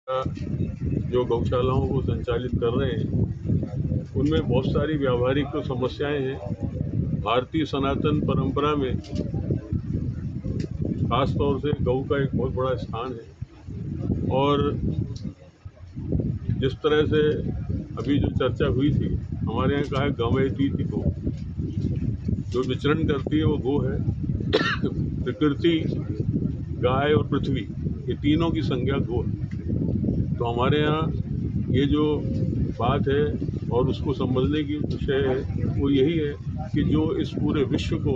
जो गौशालाओं को संचालित कर रहे हैं उनमें बहुत सारी व्यावहारिक समस्याएं हैं। भारतीय सनातन परंपरा में खास तौर से गौ का एक बहुत बड़ा स्थान है और जिस तरह से अभी जो चर्चा हुई थी, हमारे यहाँ कहा है गवयती थी गो। जो विचरण करती है वो गो है। प्रकृति, गाय और पृथ्वी, ये तीनों की संज्ञा गो है। तो हमारे यहाँ ये जो बात है और उसको समझने की विषय है वो यही है कि जो इस पूरे विश्व को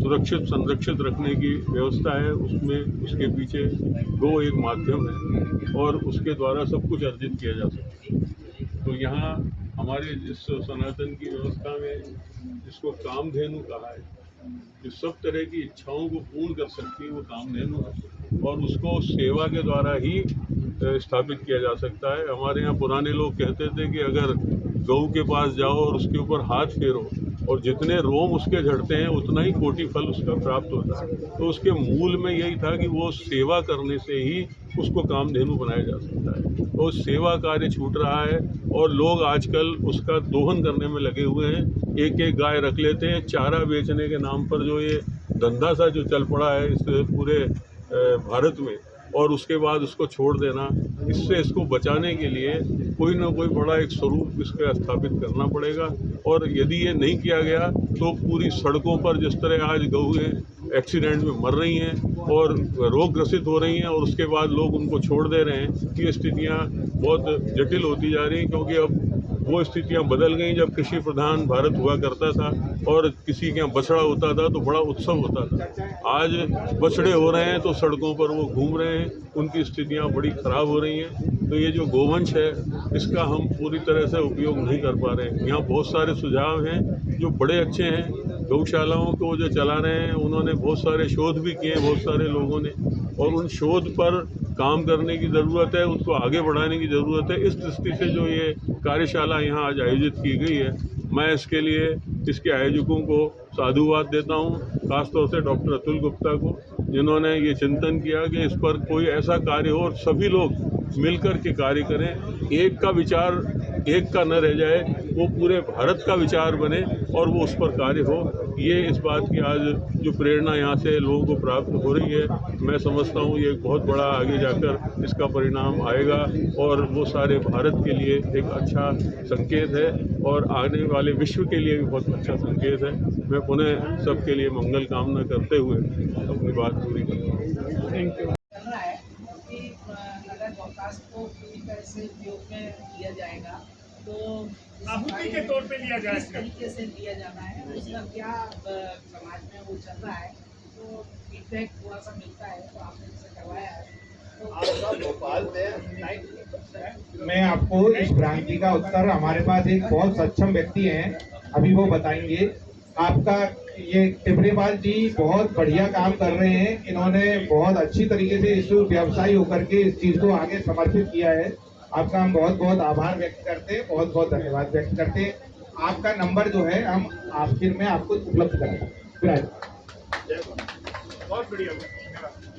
सुरक्षित संरक्षित रखने की व्यवस्था है उसमें उसके पीछे गो एक माध्यम है और उसके द्वारा सब कुछ अर्जित किया जा सकता है। तो यहाँ हमारे जिस सनातन की व्यवस्था में जिसको कामधेनु कहा है, जो सब तरह की इच्छाओं को पूर्ण कर सकती है वो कामधेनु है और उसको सेवा के द्वारा ही स्थापित किया जा सकता है। हमारे यहाँ पुराने लोग कहते थे कि अगर गऊ के पास जाओ और उसके ऊपर हाथ फेरो और जितने रोम उसके झड़ते हैं उतना ही कोटि फल उसका प्राप्त होता है। तो उसके मूल में यही था कि वो सेवा करने से ही उसको कामधेनु बनाया जा सकता है। तो सेवा कार्य छूट रहा है और लोग आजकल उसका दोहन करने में लगे हुए हैं। एक एक गाय रख लेते हैं चारा बेचने के नाम पर। जो ये धंधा सा जो चल पड़ा है इस पूरे भारत में, और उसके बाद उसको छोड़ देना, इससे इसको बचाने के लिए कोई ना कोई बड़ा एक स्वरूप इसका स्थापित करना पड़ेगा। और यदि ये नहीं किया गया तो पूरी सड़कों पर जिस तरह आज गऊएं एक्सीडेंट में मर रही हैं और रोग ग्रसित हो रही हैं और उसके बाद लोग उनको छोड़ दे रहे हैं, ये स्थितियाँ बहुत जटिल होती जा रही हैं। क्योंकि अब वो स्थितियाँ बदल गई। जब कृषि प्रधान भारत हुआ करता था और किसी के यहाँ बछड़ा होता था तो बड़ा उत्सव होता था। आज बछड़े हो रहे हैं तो सड़कों पर वो घूम रहे हैं, उनकी स्थितियाँ बड़ी खराब हो रही हैं। तो ये जो गोवंश है इसका हम पूरी तरह से उपयोग नहीं कर पा रहे हैं। यहाँ बहुत सारे सुझाव हैं जो बड़े अच्छे हैं। गौशालाओं को जो चला रहे हैं उन्होंने बहुत सारे शोध भी किए हैं बहुत सारे लोगों ने, और उन शोध पर काम करने की ज़रूरत है, उसको आगे बढ़ाने की ज़रूरत है। इस दृष्टि से जो ये कार्यशाला यहाँ आज आयोजित की गई है, मैं इसके लिए इसके आयोजकों को साधुवाद देता हूँ, खासतौर से डॉक्टर अतुल गुप्ता को, जिन्होंने ये चिंतन किया कि इस पर कोई ऐसा कार्य हो और सभी लोग मिलकर के कार्य करें। एक का विचार एक का न रह जाए, वो पूरे भारत का विचार बने और वो उस पर कार्य हो। ये इस बात की आज जो प्रेरणा यहाँ से लोगों को प्राप्त हो रही है, मैं समझता हूँ ये एक बहुत बड़ा आगे जाकर इसका परिणाम आएगा और वो सारे भारत के लिए एक अच्छा संकेत है और आने वाले विश्व के लिए भी बहुत अच्छा संकेत है। मैं पुनः सबके लिए मंगल कामना करते हुए अपनी बात पूरी करता हूँ। Thank you. करना है कि अगर गौकास्ट को पूरी तरह से उपयोग में लिया जाएगा तो आहुति के तौर पे लिया जाए, किस तरीके से लिया जाना है, उसका क्या समाज में वो चल रहा है, तो फीडबैक थोड़ा सा मिलता है तो आपने इसे करवाया है। मैं आपको इस भ्रांति का उत्तर, हमारे पास एक बहुत सक्षम व्यक्ति हैं, अभी वो बताएंगे। आपका ये टिपरेपाल जी बहुत बढ़िया काम कर रहे हैं। इन्होंने बहुत अच्छी तरीके से इस व्यवसायी होकर के इस चीज को आगे समर्पित किया है। आपका हम बहुत बहुत आभार व्यक्त करते हैं, बहुत बहुत धन्यवाद व्यक्त करते हैं। आपका नंबर जो है हम आखिर में आपको उपलब्ध कराएंगे। बहुत बढ़िया।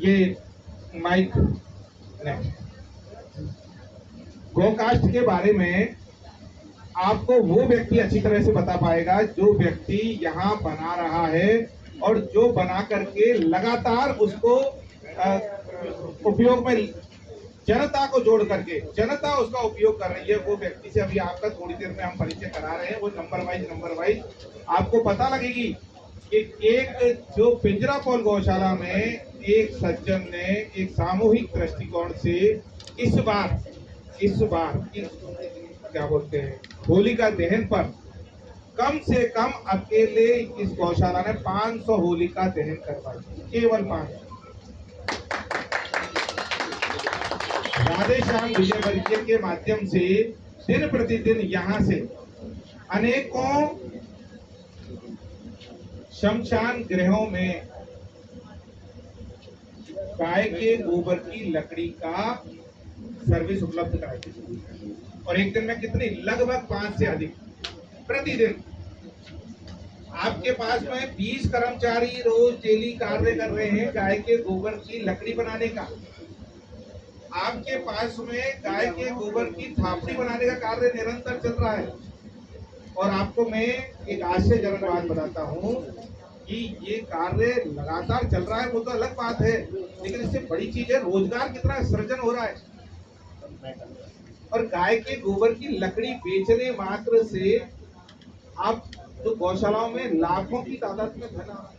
ये माइक गोकास्ट के बारे में आपको वो व्यक्ति अच्छी तरह से बता पाएगा जो व्यक्ति यहाँ बना रहा है और जो बना करके लगातार उसको उपयोग में जनता को जोड़ करके जनता उसका उपयोग कर रही है। वो व्यक्ति से अभी आपका थोड़ी देर में हम परिचय करा रहे हैं। वो नंबर वाइज आपको पता लगेगी कि एक जो पिंजरापौल गौशाला में एक सज्जन ने एक सामूहिक दृष्टिकोण से इस बार क्या बोलते हैं होलिका दहन पर कम से कम अकेले इस गौशाला ने 500 होलिका दहन करवाई, केवल 500। राधे श्याम विजय बरियल के माध्यम से दिन प्रतिदिन यहाँ से अनेकों शमशान गृहों में गाय के गोबर की लकड़ी का सर्विस उपलब्ध कराई और एक दिन में कितनी, लगभग 5 से अधिक प्रतिदिन। आपके पास में 20 कर्मचारी रोज डेली कार्य कर रहे हैं गाय के गोबर की लकड़ी बनाने का। आपके पास में गाय के गोबर की थापड़ी बनाने का कार्य निरंतर चल रहा है। और आपको मैं एक आश्चर्यजनक बात बताता हूँ कि ये कार्य लगातार चल रहा है, वो तो अलग बात है, लेकिन इससे बड़ी चीज है रोजगार कितना सृजन हो रहा है। और गाय के गोबर की लकड़ी बेचने मात्र से आप जो गौशालाओं में लाखों की तादाद में धन आ रहा है।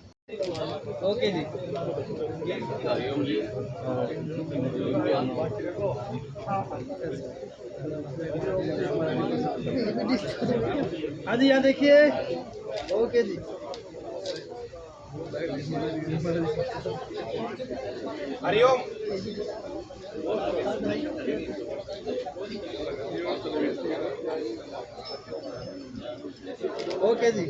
ओके जी। हाँ जी, यहाँ देखिए। ओके जी। हरिओम। ओके जी।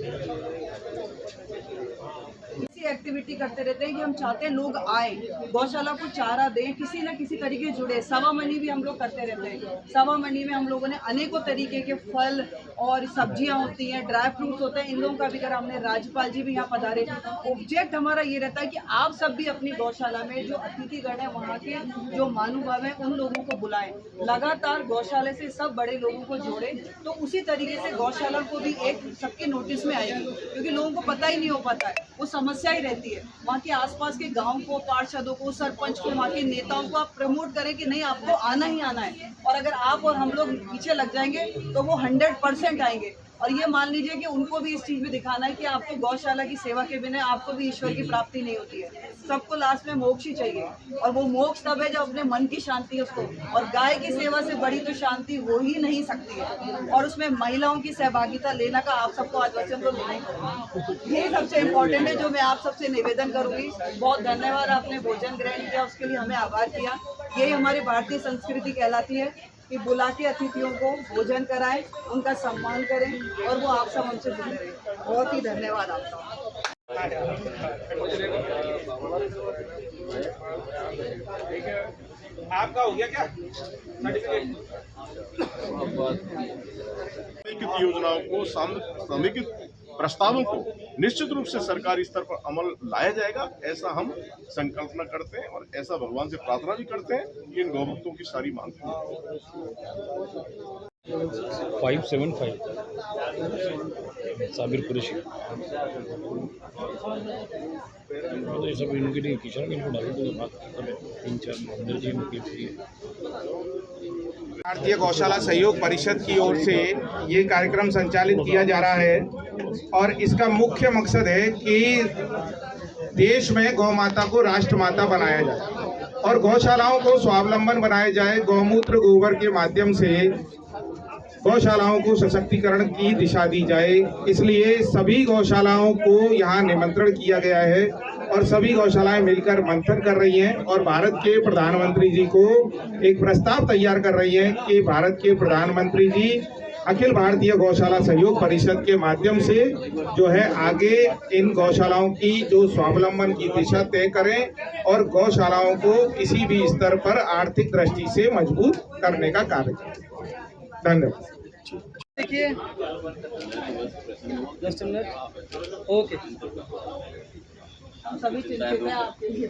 ऐसी एक्टिविटी करते रहते हैं कि हम चाहते हैं लोग आए, गौशाला को चारा दें, किसी न किसी तरीके जुड़े। सवा मनी भी हम लोग करते रहते हैं। सवा मनी में हम लोगों ने अनेकों तरीके के फल और सब्जियां होती हैं, ड्राई फ्रूट्स होते हैं, इन लोगों का भी करा हमने। राज्यपाल जी भी यहाँ पधारे। ऑब्जेक्ट हमारा ये रहता है कि आप सब भी अपनी गौशाला में जो अतिथिगण है, वहाँ के जो महानुभाव है, उन लोगों को बुलाएं। लगातार गौशाला से सब बड़े लोगों को जोड़े, तो उसी तरीके से गौशाला को भी एक सबके नोटिस में आएगी, क्योंकि लोगों को पता ही नहीं हो पाता है, वो समस्या ही रहती है। वहाँ के आसपास के गांव को, पार्षदों को, सरपंच को, वहाँ के नेताओं को आप प्रमोट करें कि नहीं, आपको आना ही आना है। और अगर आप और हम लोग पीछे लग जाएंगे तो वो 100% आएंगे। और ये मान लीजिए कि उनको भी इस चीज़ में दिखाना है कि आपको गौशाला की सेवा के बिना आपको भी ईश्वर की प्राप्ति नहीं होती है। सबको लास्ट में मोक्ष ही चाहिए, और वो मोक्ष तब है जब अपने मन की शांति है उसको। और गाय की सेवा से बड़ी तो शांति हो ही नहीं सकती है। और उसमें महिलाओं की सहभागिता लेना का आप सबको आज वचन तो लेना ही पड़ेगा। ये सबसे इम्पोर्टेंट है जो मैं आप सबसे निवेदन करूँगी। बहुत धन्यवाद, आपने भोजन ग्रहण किया, उसके लिए हमें आभार किया। यही हमारी भारतीय संस्कृति कहलाती है कि बुला के अतिथियों को भोजन कराएं, उनका सम्मान करें, और वो आप सब हमसे जुड़े रहें। बहुत ही धन्यवाद आपका। आपका हो गया क्या सर्टिफिकेट? समेकित योजनाओं को, समेकित प्रस्तावों को निश्चित रूप से सरकारी स्तर पर अमल लाया जाएगा, ऐसा हम संकल्पना करते हैं और ऐसा भगवान से प्रार्थना भी करते हैं कि इन गौभक्तों की सारी मांग पूरी हो। 575 साबिर कुरैशी। तो ये सब इनके लिए किसान इनको डालो तो बात खत्म है। 3-4 अंदर जी इनकी भारतीय गौशाला सहयोग परिषद की ओर से ये कार्यक्रम संचालित किया जा रहा है, और इसका मुख्य मकसद है कि देश में गौ माता को राष्ट्र माता बनाया जाए और गौशालाओं को स्वावलंबन बनाया जाए। गौमूत्र गोबर के माध्यम से गौशालाओं को सशक्तिकरण की दिशा दी जाए। इसलिए सभी गौशालाओं को यहाँ निमंत्रण किया गया है और सभी गौशालाएं मिलकर मंथन कर रही हैं और भारत के प्रधानमंत्री जी को एक प्रस्ताव तैयार कर रही हैं कि भारत के प्रधानमंत्री जी अखिल भारतीय गौशाला सहयोग परिषद के माध्यम से जो है आगे इन गौशालाओं की जो स्वावलंबन की दिशा तय करें और गौशालाओं को किसी भी स्तर पर आर्थिक दृष्टि से मजबूत करने का कार्य करें। धन्यवाद। देखिए, जस्ट ओके। हम सभी चिंतित हैं आपके लिए।